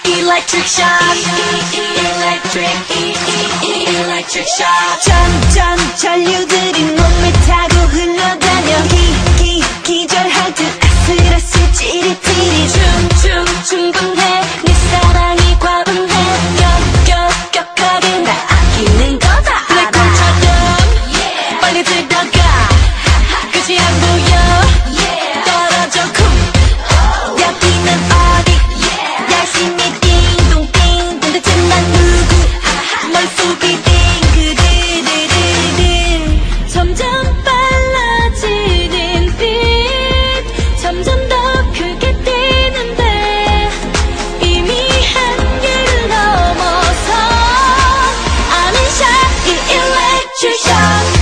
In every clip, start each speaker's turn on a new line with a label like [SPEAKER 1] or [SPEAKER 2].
[SPEAKER 1] electric shock, electric shock. 점점 전류들이 몸을 타고 흘러다녀 기절할 듯 아슬아슬 찌릿찌릿 충분해 내 사랑이 과분해 격하게 나 아끼는 거다 알아. 블랙홀처럼 빨리 들어가 끝이 안 보여 떨어져 여기는 어디 열심히 띵동띵동 대체 난 누구 머릿속이 띵그르르르르 점점 빨라지는 빛 점점 더 크게 뛰는데 이미 한계를 넘어서 I'm in shock 이 electric shock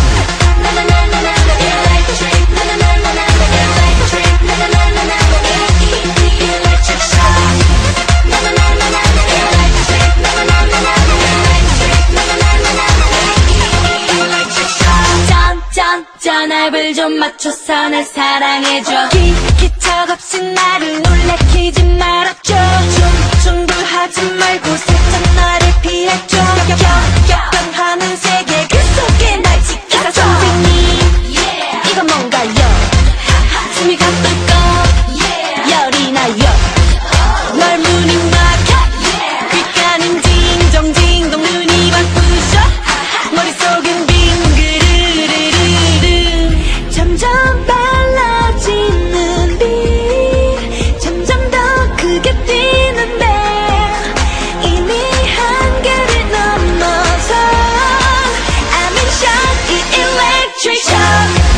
[SPEAKER 1] 전압을 좀 맞춰서 날 사랑해줘 기척 없이 나를 놀래키지 말아줘 충돌하지 말고 살짝 나를 피해줘 변하는 세계 그 속에 날 지켜줘 선생님 이건 뭔가요 숨이 가쁠까 열이 나요 널 문이 막혀 귓가는 징종징동 눈이 바쁘셔 머릿속은 점점 빨라지는 빛 점점 더 크게 뛰는데 이미 한계를 넘어서 I'm in shock 이 electric shock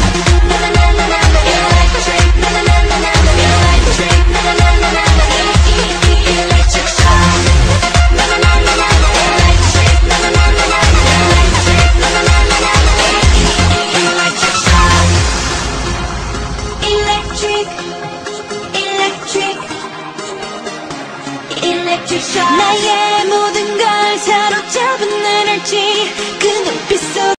[SPEAKER 1] electric shock 나의 모든 걸 사로잡은 눈알지 그 눈빛